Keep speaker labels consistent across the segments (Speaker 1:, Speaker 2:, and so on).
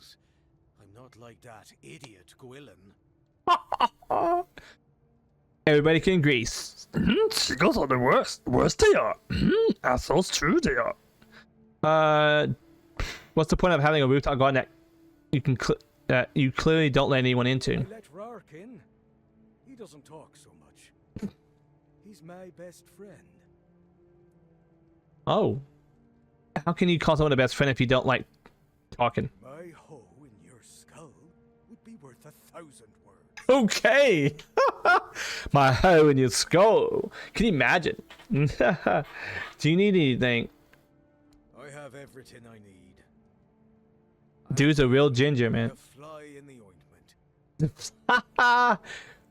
Speaker 1: seagulls. I'm not like that idiot Gwilyn.
Speaker 2: Everybody can agree.
Speaker 3: Seagulls are the worst. Worst they are. Assholes, true they are.
Speaker 2: What's the point of having a rooftop garden that you can you clearly don't let anyone into?
Speaker 1: I let Rark in. He doesn't talk so much. He's my best friend.
Speaker 2: Oh. How can you call someone a best friend if you don't like talking?
Speaker 1: My hole in your skull would be worth 1,000 words.
Speaker 2: Okay. My hoe in your skull. Can you imagine? Do you need anything?
Speaker 1: I have everything I need.
Speaker 2: Dude's a real ginger, man.
Speaker 1: A fly in the ointment.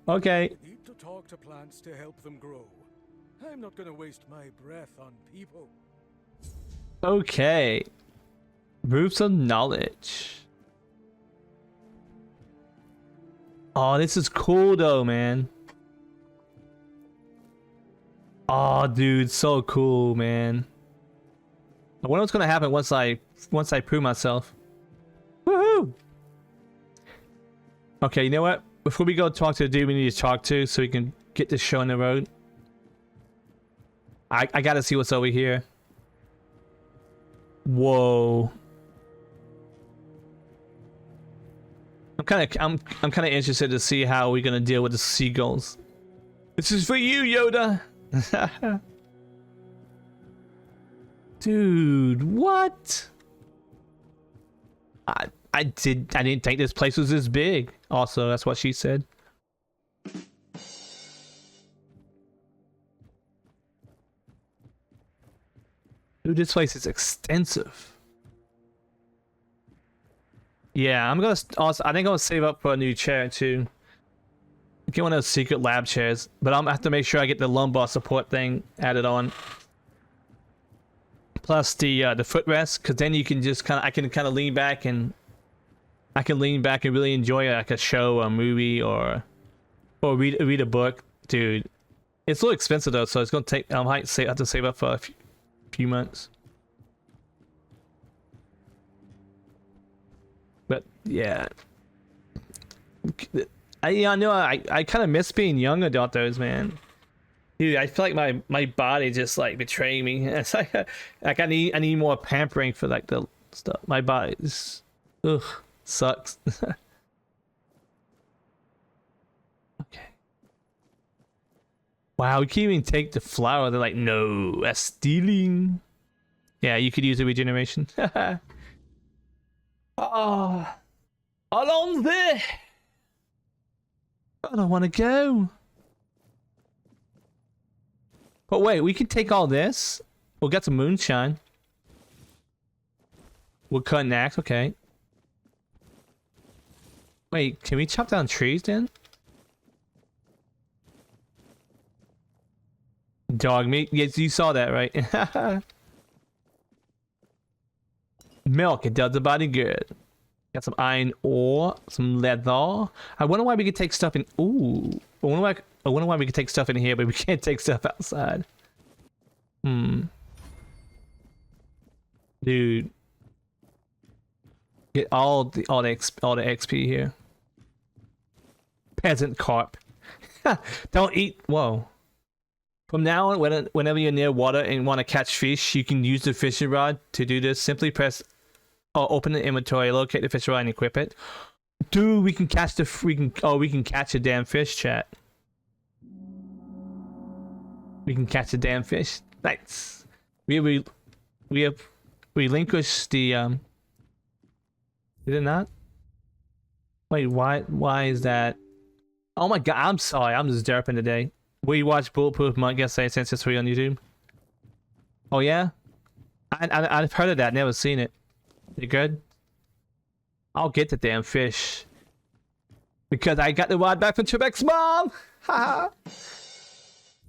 Speaker 2: Okay.
Speaker 1: I need to talk to plants to help them grow. I'm not gonna waste my breath on people.
Speaker 2: Okay. Roots of knowledge. Oh, this is cool though, man. Oh, dude, so cool, man. I wonder what's gonna happen once I prove myself. Woohoo! Okay, you know what? Before we go talk to the dude we need to talk to so we can get this show on the road. I gotta see what's over here. Whoa. I'm kind of interested to see how we're gonna deal with the seagulls. This is for you, Yoda. Dude, what? I didn't think this place was this big. Also, that's what she said. Dude, this place is extensive. Yeah, I'm gonna also. I think I'm gonna save up for a new chair too. Get one of those secret lab chairs, but I'm gonna have to make sure I get the lumbar support thing added on. Plus the footrest, because then you can just I can kind of lean back and really enjoy like a show, or a movie, or read a book, dude. It's a little expensive though, so it's gonna take. I might have to save up for a few months. But yeah, I know I kind of miss being young adult those, man. Dude, I feel like my body just like betraying me. It's like I need more pampering for like the stuff. My body is sucks. Okay. Wow, we can't even take the flower. They're like, no, that's stealing. Yeah, you could use a regeneration. Oh, along there. I don't want to go. But wait, we can take all this. We'll get some moonshine. We'll cut an axe, okay. Wait, can we chop down trees then? Dog meat? Yes, you saw that, right? Milk, it does the body good. Got some iron ore, some leather. I wonder why we could take stuff in. Ooh, I wonder why we could take stuff in here, but we can't take stuff outside. Dude, get all the XP here. Peasant carp. Don't eat. Whoa. From now on, whenever you're near water and want to catch fish, you can use the fishing rod to do this. Simply press or open the inventory, locate the fishing rod, and equip it. Dude, we can catch we can catch a damn fish, chat. We can catch a damn fish. Nice. We have relinquished the Did it not? Wait, why is that? Oh my god, I'm sorry, I'm just derping today. We watch Bulletproof Monk Get Say Census 3 on YouTube. Oh yeah? I've heard of that, never seen it. You good? I'll get the damn fish. Because I got the rod back from Trebek's mom! Haha!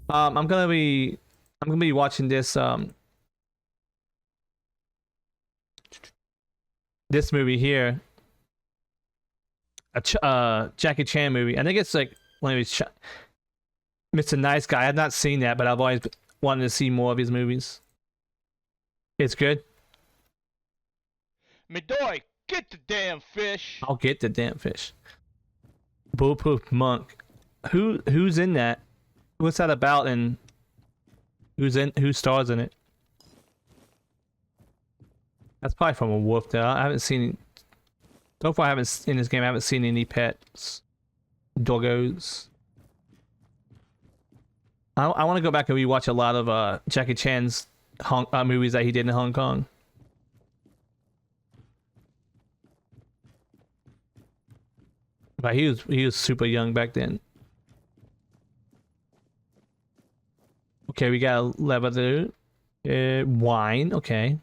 Speaker 2: I'm gonna be watching this this movie here. A Jackie Chan movie. I think it's like one of his Mr. Nice Guy. I've not seen that, but I've always wanted to see more of his movies. It's good.
Speaker 4: Midori, Get the damn fish.
Speaker 2: I'll get the damn fish. Bulletproof monk. Who's in that? What's that about? And who stars in it? That's probably from a wolf though. I haven't seen. So far, I haven't in this game. I haven't seen any pets, doggos. I want to go back and rewatch a lot of Jackie Chan's movies that he did in Hong Kong. But he was super young back then. Okay, we got a lever there. Wine. Okay.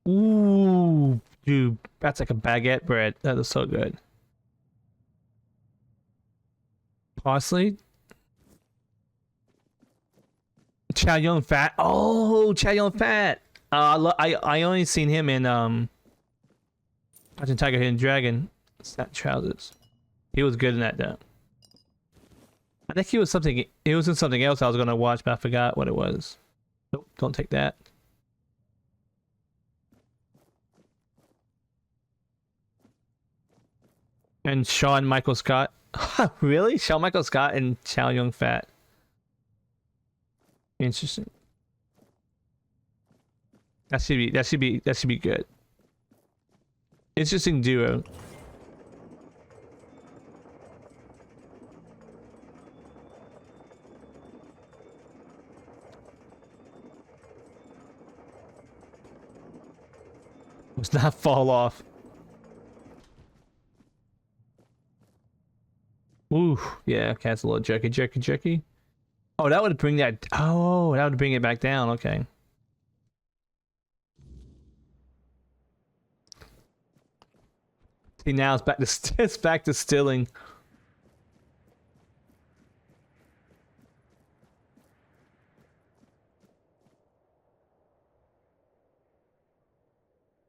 Speaker 2: Ooh, dude, that's like a baguette bread. That is so good. Parsley. Chow Yun Fat. Oh, Chow Yun Fat. I only seen him in Watching Tiger Hidden Dragon. Snap Trousers. He was good in that though. I think he was something. It was in something else I was gonna watch, but I forgot what it was. Nope, don't take that. And Shawn Michael Scott. Really? Shawn Michael Scott and Chow Yun Fat. Interesting. That should be good. Interesting duo. Let's not fall off. Ooh, yeah, okay, it's a little jerky. Oh, that would bring that. Oh, that would bring it back down. Okay. See, now it's back to it's back to stilling.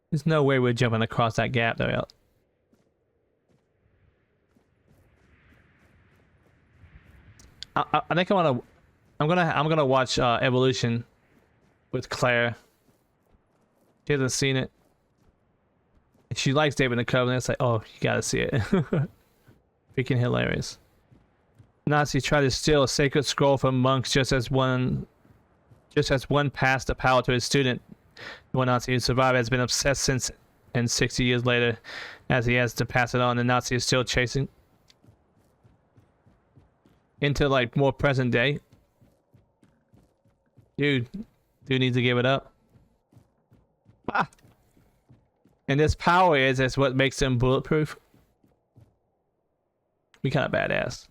Speaker 2: There's no way we're jumping across that gap, though. I think I'm gonna watch Evolution with Claire. She hasn't seen it. She likes David the Covenant. It's like, oh, you gotta see it. Freaking hilarious. Nazis try to steal a sacred scroll from monks just as one passed the power to his student. One Nazi who survived has been obsessed since, and 60 years later, as he has to pass it on, the Nazi is still chasing. Into like more present day. Dude needs to give it up. Ah. And this power is what makes them bulletproof. We kind of badass.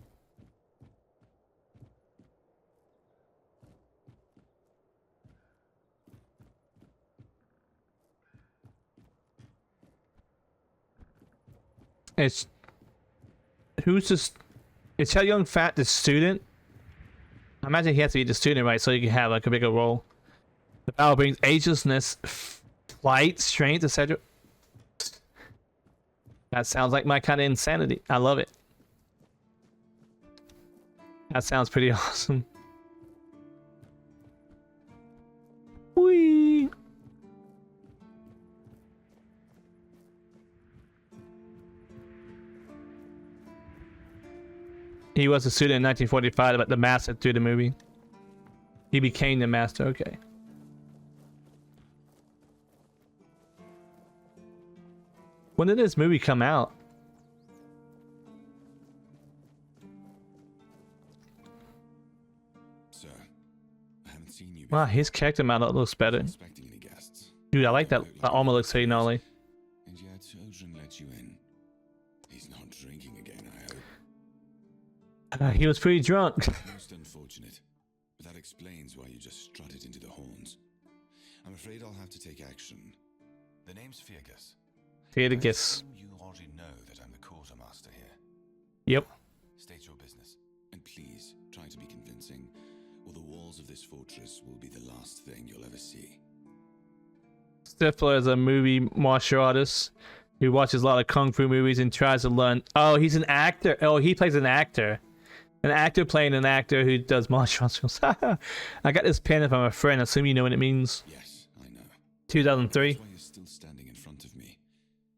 Speaker 2: It's Chow Yun Fat the student? I imagine he has to be the student, right? So you can have like a bigger role. The power brings agelessness, flight, strength, etc. That sounds like my kind of insanity. I love it. That sounds pretty awesome. Whee! He was a student in 1945, but the master through the movie. He became the master, okay. When did this movie come out?
Speaker 5: Sir, I haven't seen you
Speaker 2: Wow,
Speaker 5: before.
Speaker 2: his character model looks better.
Speaker 5: Expecting any guests.
Speaker 2: Dude, I like that. That armor looks pretty gnarly.
Speaker 5: And yet Ojin let you in. He's not drinking again, I hope.
Speaker 2: He was pretty drunk.
Speaker 5: Most unfortunate. But that explains why you just strutted into the horns. I'm afraid I'll have to take action. The name's Fergus.
Speaker 2: Here to
Speaker 5: I
Speaker 2: guess.
Speaker 5: assume you already know that I'm the quartermaster here.
Speaker 2: Yep.
Speaker 5: State your business. And please, try to be convincing, or the walls of this fortress will be the last thing you'll ever see.
Speaker 2: Stifler is a movie martial artist who watches a lot of kung fu movies and tries to learn. Oh, he's an actor. Oh, he plays an actor. An actor playing an actor who does martial arts films. I got this pen from a friend. Assume you know what it means.
Speaker 5: Yes, I know.
Speaker 2: 2003.
Speaker 5: That's why you're still standing in front of me.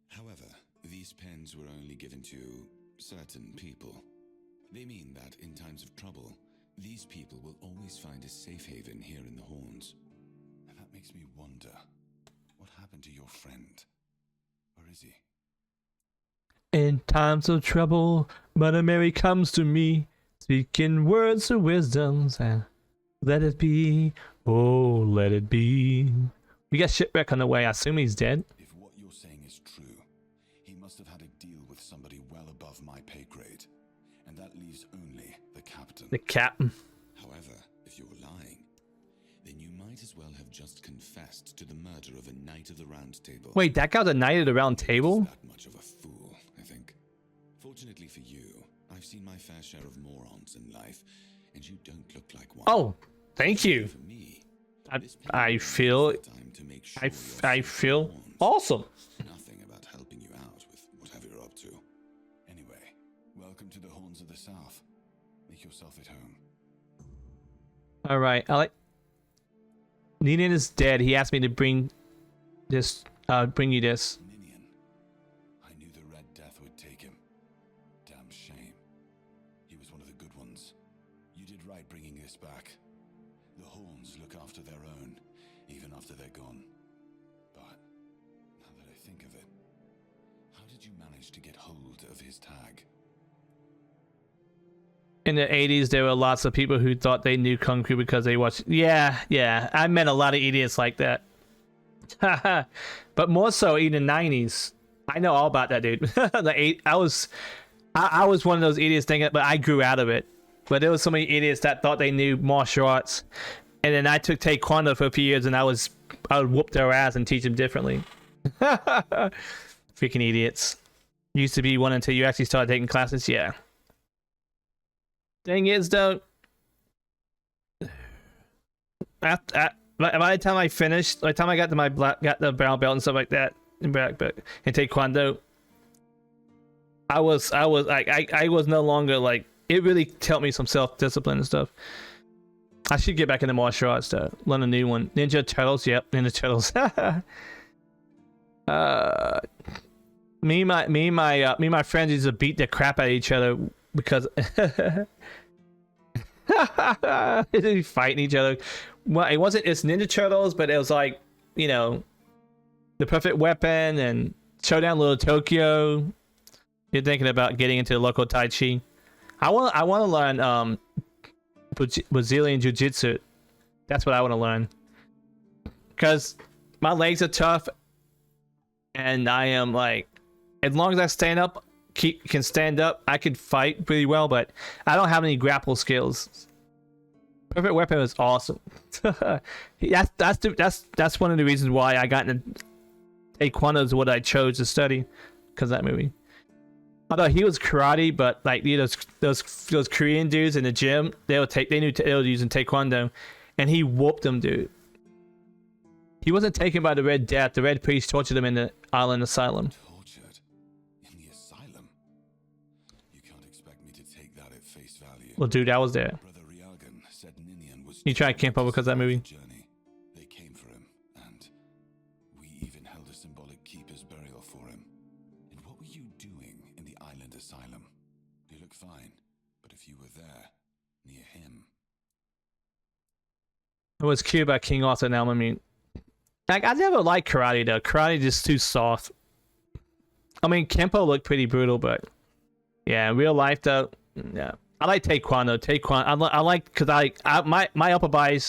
Speaker 5: However, these pens were only given to certain people. They mean that in times of trouble, these people will always find a safe haven here in the Horns. And that makes me wonder, what happened to your friend? Where is he?
Speaker 2: In times of trouble, Mother Mary comes to me, speaking words of wisdom, and let it be, oh, let it be. We got shipwreck on the way. I assume he's dead.
Speaker 5: If what you're saying is true, he must have had a deal with somebody well above my pay grade. And that leaves only the captain.
Speaker 2: The captain.
Speaker 5: However, if you're lying, then you might as well have just confessed to the murder of a knight of the Round Table.
Speaker 2: Wait, that guy's a knight of the Round Table?
Speaker 5: That much of a fool, I think. Fortunately for you, I've seen my fair share of morons in life, and you don't look like one.
Speaker 2: Oh, thank you.
Speaker 5: For me,
Speaker 2: I feel I feel awesome.
Speaker 5: Nothing about helping you out with whatever you're up to. Anyway, welcome to the Horns of the South. Make yourself at home.
Speaker 2: All right, I like. Ninian is dead. He asked me to bring this. Bring you this.
Speaker 5: Ninian. I knew the Red Death would take him. Damn shame. He was one of the good ones. You did right bringing this back. The Horns look after their own, even after they're gone. But now that I think of it, how did you manage to get hold of his tag?
Speaker 2: In the 80s, there were lots of people who thought they knew Kung Fu because they watched. Yeah. I met a lot of idiots like that. But more so in the 90s. I know all about that, dude. I was one of those idiots thinking, but I grew out of it. But there was so many idiots that thought they knew martial arts, and then I took Taekwondo for a few years, and I would whoop their ass and teach them differently. Freaking idiots. Used to be one until you actually started taking classes. Yeah. Thing is, though, by the time I finished, by the time I got to got the brown belt and stuff like that in black belt and Taekwondo, I was no longer like. It really taught me some self-discipline and stuff. I should get back into martial arts though. Learn a new one. Ninja Turtles. Yep, Ninja Turtles. Me and my friends used to beat the crap out of each other because fighting each other. Well, it wasn't. It's Ninja Turtles, but it was like, you know, the Perfect Weapon and Showdown Little Tokyo. You're thinking about getting into local Tai Chi. I want to learn Brazilian Jiu-Jitsu. That's what I want to learn. Because my legs are tough, and I am like, as long as I stand up, can stand up, I could fight pretty well. But I don't have any grapple skills. Perfect Weapon was awesome. That's one of the reasons why I got into Taekwondo is what I chose to study, because that movie. Although he was karate, but like, you know, those Korean dudes in the gym, they knew they were using Taekwondo, and he whooped them, dude. He wasn't taken by the Red Death. The Red Priest tortured him in the island asylum.
Speaker 5: Tortured in the asylum? You can't expect me to take that at face value.
Speaker 2: Well, dude, I was there.
Speaker 5: Brother Ryagan said Ninian was.
Speaker 2: You tried to camp over because of that movie.
Speaker 5: Journey. They came for him, and we even held a symbolic keeper's burial for him. And what were you doing in the island asylum? You look fine, but if you were there, near him.
Speaker 2: It was cute about King Arthur now. I mean, like, I never liked karate though. Karate just too soft. I mean, Kempo looked pretty brutal, but yeah, in real life though, yeah. I like Taekwondo. I like because my upper body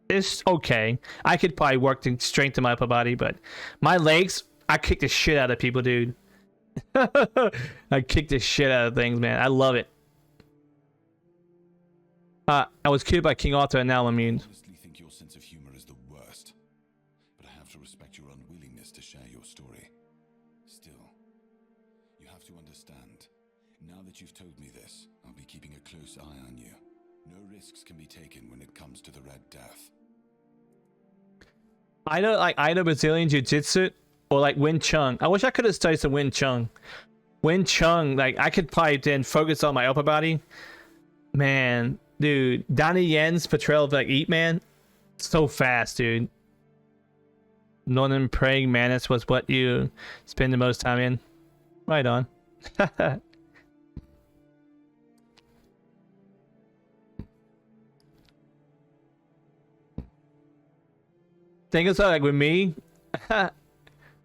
Speaker 2: is okay. I could probably work to strengthen my upper body, but my legs, I kick the shit out of people, dude. I kick the shit out of things, man. I love it. I was killed by King Arthur, and now I'm immune.
Speaker 5: I honestly think your sense of humor is the worst, but I have to respect your unwillingness to share your story. Still, you have to understand. Now that you've told me this, I'll be keeping a close eye on you. No risks can be taken when it comes to the Red Death.
Speaker 2: Either Brazilian Jiu-Jitsu or like Wing Chun. I wish I could have studied some Wing Chun. Wing Chun, like I could probably then focus on my upper body. Man, dude, Donnie Yen's portrayal of like Eat Man, so fast, dude. Northern Praying Mantis was what you spend the most time in. Right on. Thing is, like with me,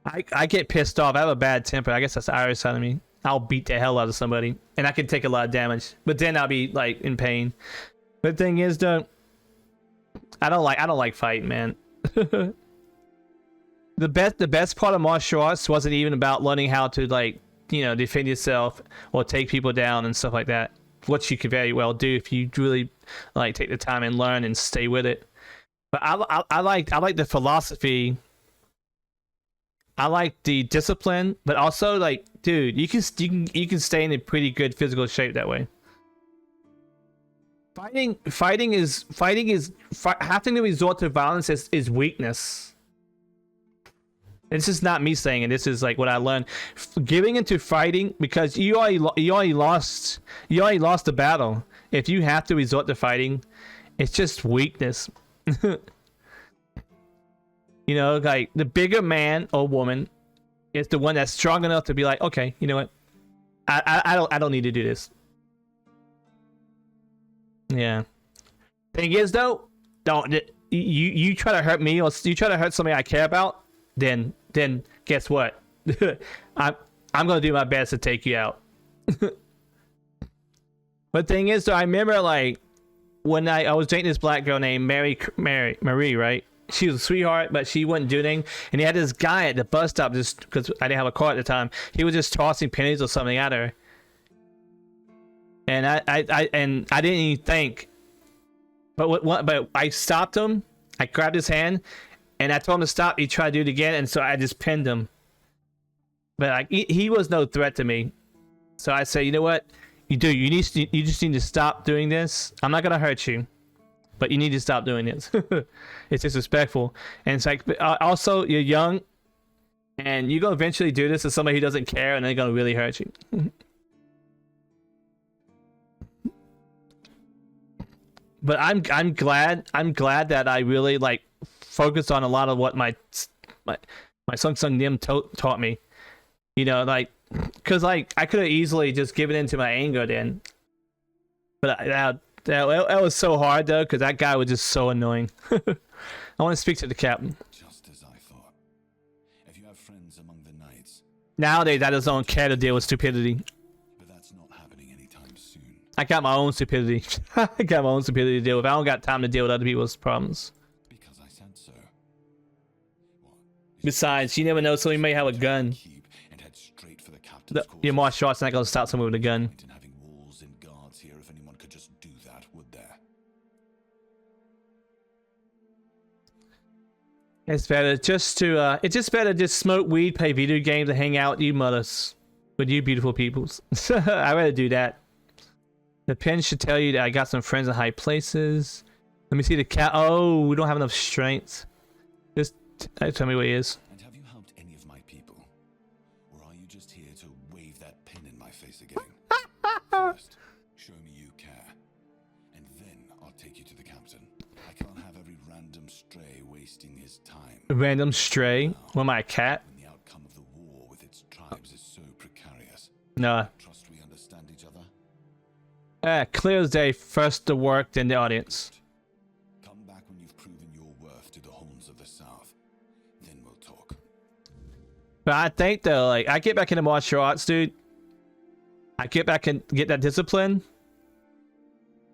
Speaker 2: I get pissed off. I have a bad temper. I guess that's the Irish side of me. I'll beat the hell out of somebody, and I can take a lot of damage. But then I'll be like in pain. But the thing is, though, I don't like fighting, man. The best part of martial arts wasn't even about learning how to, like, you know, defend yourself or take people down and stuff like that. Which you could very well do if you really like take the time and learn and stay with it. But I like the philosophy. I like the discipline, but also, like, dude, you can stay in a pretty good physical shape that way. Fighting is having to resort to violence is weakness. This is not me saying it. This is like what I learned. Giving into fighting because you already lost the battle. If you have to resort to fighting, it's just weakness. You know, like the bigger man or woman is the one that's strong enough to be like, okay, you know what? I don't need to do this. Yeah. Thing is, though, don't you try to hurt me or you try to hurt somebody I care about, then guess what? I'm gonna do my best to take you out. But thing is, though, I remember like when I was dating this black girl named Marie, right? She was a sweetheart, but she wouldn't do anything. And he had this guy at the bus stop just because I didn't have a car at the time. He was just tossing pennies or something at her. And I didn't even think. But I stopped him. I grabbed his hand, and I told him to stop. He tried to do it again, and so I just pinned him. But like he was no threat to me. So I said, you know what? You just need to stop doing this. I'm not gonna hurt you, but you need to stop doing this. It's disrespectful. And it's like, also, you're young, and you're gonna eventually do this to somebody who doesn't care, and they're gonna really hurt you. But I'm glad that I really like focused on a lot of what my Sung Nim taught me. You know, like, cause like I could have easily just given in to my anger then, but that was so hard though, cause that guy was just so annoying. I want to speak to the captain.
Speaker 5: Just as I thought. If you have friends among the knights.
Speaker 2: Nowadays, I just don't care to deal with stupidity.
Speaker 5: But that's not happening anytime soon.
Speaker 2: I got my own stupidity. I got my own stupidity to deal with. I don't got time to deal with other people's problems.
Speaker 5: Because I said so. What?
Speaker 2: Besides, you never know, somebody may have a gun.
Speaker 5: And head straight for the captain's
Speaker 2: Your martial arts not gonna stop someone with a gun.
Speaker 5: In having walls and guards here, if anyone could just do that, would there?
Speaker 2: It's better just to smoke weed, play video games, and hang out with you mothers, with you beautiful peoples. I'd rather do that. The pen should tell you that I got some friends in high places. Let me see the cat. Oh, we don't have enough strength. Just tell me what he is.
Speaker 5: And have you helped any of my people? Or are you just here to wave that pin in my face again? First, show me you care. And then I'll take you to the captain. I can't have every random stray wasting his time.
Speaker 2: A random stray? What am I, a cat?
Speaker 5: When the outcome of the war with its tribes is so precarious.
Speaker 2: No.
Speaker 5: Trust we understand each other?
Speaker 2: Clear as day, first the work, then the audience.
Speaker 5: Come back when you've proven your worth to the horns of the south. Then we'll talk.
Speaker 2: But I think though, like, I get back into martial arts, dude. I get back and get that discipline.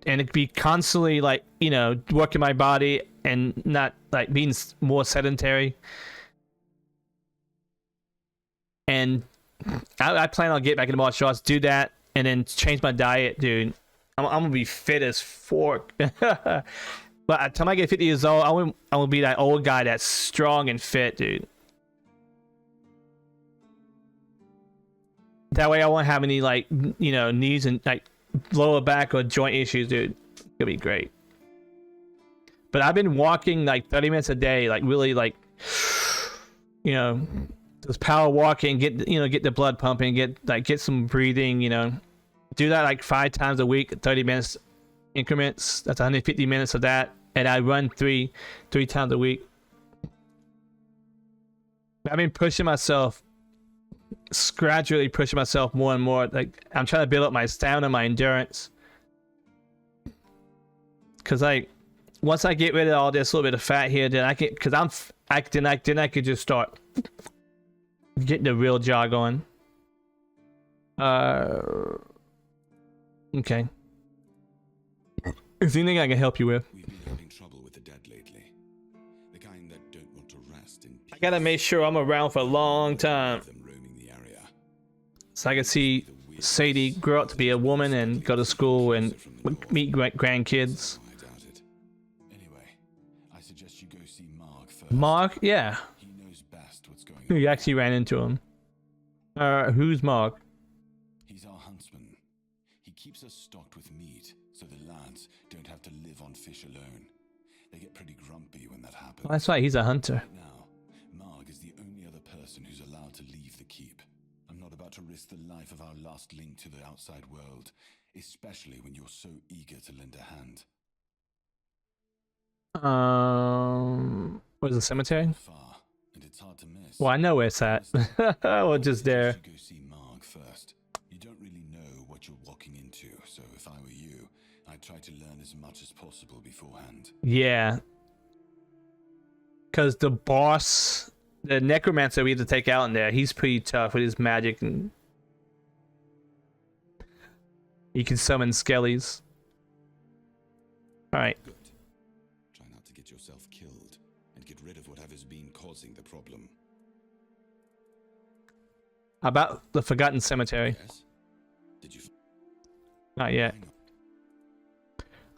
Speaker 2: And it'd be constantly, like, you know, working my body and not, like, being more sedentary. And I plan on getting back into martial arts, do that, and then change my diet, dude. I'm gonna be fit as fork. But by the time I get 50 years old, I will be that old guy that's strong and fit, dude. That way I won't have any, like, you know, knees and, like, lower back or joint issues, dude. It'll be great. But I've been walking, like, 30 minutes a day, like, really, like, you know, just power walking, get the blood pumping, get some breathing, you know. Do that like 5 times a week, 30 minutes increments. That's 150 minutes of that. And I run three times a week. I've been pushing myself, gradually pushing myself more and more. Like, I'm trying to build up my stamina, my endurance. Cause like, once I get rid of all this little bit of fat here, then I can, cause I could just start getting the real jog going. Okay. Is there anything I can help you with?
Speaker 5: We've been having trouble with the dead lately. The kind that don't want to rest in peace.
Speaker 2: I gotta make sure I'm around for a long time,
Speaker 5: Them roaming the area.
Speaker 2: so I can see Sadie grow up to be a woman and go to school and meet grandkids.
Speaker 5: I doubt it. Anyway, I suggest you go see Mark first.
Speaker 2: Mark? Yeah.
Speaker 5: He knows best what's going on.
Speaker 2: You actually ran into him. Who's Mark?
Speaker 5: He's our huntsman. He keeps us stocked with meat, so the lads don't have to live on fish alone. They get pretty grumpy when that happens.
Speaker 2: That's right, he's a hunter.
Speaker 5: Right now, Marg is the only other person who's allowed to leave the keep. I'm not about to risk the life of our last link to the outside world, especially when you're so eager to lend a hand.
Speaker 2: Where's the cemetery?
Speaker 5: Far, and it's hard to miss.
Speaker 2: Well, I know where it's at. We're just there.
Speaker 5: You go see Marg first. You don't really know what you're walking into, so if I were you, I'd try to learn as much as possible beforehand.
Speaker 2: Yeah. Because the boss, the necromancer we have to take out in there, he's pretty tough with his magic, and he can summon skellies. Alright.
Speaker 5: Good. Try not to get yourself killed, and get rid of whatever's been causing the problem.
Speaker 2: About the Forgotten Cemetery.
Speaker 5: Yes? Did you...
Speaker 2: Not yet.
Speaker 5: Hang on.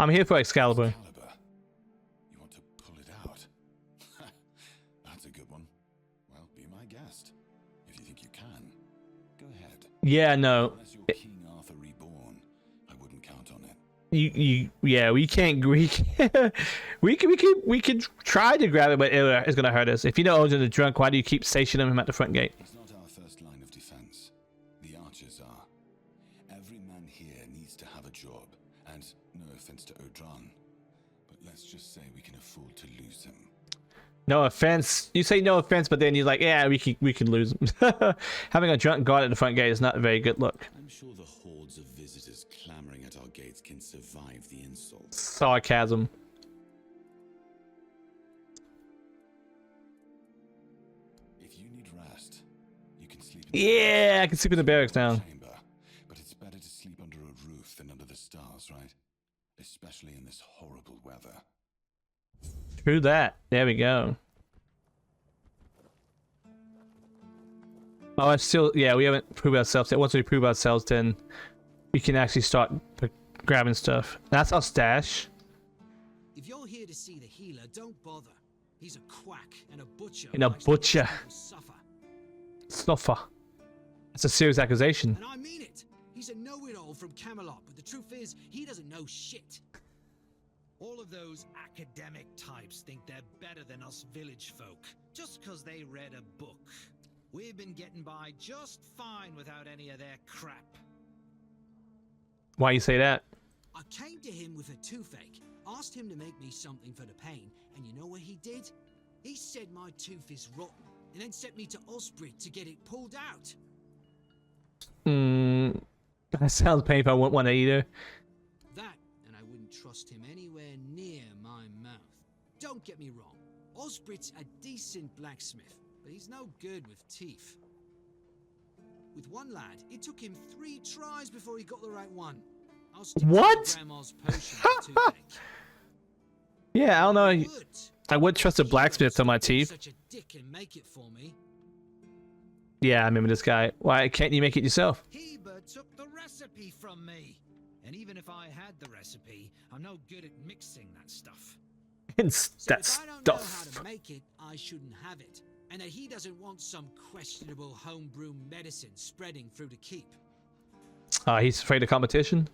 Speaker 2: I'm here for Excalibur.
Speaker 5: Excalibur. You want to pull it out? That's a good one. Well, be my guest. If you think you can, go ahead.
Speaker 2: Yeah, no.
Speaker 5: Unless you're King Arthur reborn, I wouldn't count on it.
Speaker 2: Yeah, we can't, we could try to grab it, but it's gonna hurt us. If you know Odin is drunk, why do you keep stationing him at the front gate?
Speaker 5: It's not our first line of defense. The archers are. Every man here needs to have a job, and no offense to Odran, but let's just say we can afford to lose him.
Speaker 2: No offense. You say no offense, but then you're like, yeah, we can lose him. Having a drunk guard at the front gate is not a very good look.
Speaker 5: I'm sure the hordes of visitors clamoring at our gates can survive the insult.
Speaker 2: Sarcasm.
Speaker 5: If you need rest, you can sleep in
Speaker 2: Yeah, I can sleep in the barracks now.
Speaker 5: chamber, but it's better to sleep under a roof than under the stars, right? Especially in this horrible weather.
Speaker 2: True that. There we go. Oh, it's still, yeah, we haven't proved ourselves yet. Once we prove ourselves, then we can actually start grabbing stuff. That's our stash.
Speaker 4: If you're here to see the healer, don't bother. He's a quack and a butcher.
Speaker 2: And a
Speaker 4: who likes to watch
Speaker 2: butcher.
Speaker 4: people suffer.
Speaker 2: Snuffer. That's a serious accusation.
Speaker 4: And I mean it. He's a know-it-all from Camelot, but the truth is, he doesn't know shit. All of those academic types think they're better than us village folk, just because they read a book. We've been getting by just fine without any of their crap.
Speaker 2: Why you say that?
Speaker 4: I came to him with a toothache, asked him to make me something for the pain, and you know what he did? He said my tooth is rotten, and then sent me to Osprey to get it pulled out.
Speaker 2: That sounds painful. I wouldn't want to either.
Speaker 4: That, and I wouldn't trust him anywhere near my mouth. Don't get me wrong, Osbrit's a decent blacksmith, but he's no good with teeth. With one lad, it took him 3 tries before he got the right one. I'll stick to
Speaker 2: What?
Speaker 4: Grandma's potion for toothache.
Speaker 2: Yeah, I don't know.
Speaker 4: Good.
Speaker 2: I would trust a blacksmith on my teeth.
Speaker 4: Such a dick and make it for me.
Speaker 2: Yeah, I remember this guy. Why can't you make it yourself?
Speaker 4: Heber took the recipe from me. And even if I had the recipe, I'm no good at mixing that stuff.
Speaker 2: It's
Speaker 4: So
Speaker 2: that
Speaker 4: if I don't know how
Speaker 2: stuff.
Speaker 4: to make it, I shouldn't have it. And that he doesn't want some questionable homebrew medicine spreading through the keep.
Speaker 2: He's afraid of competition.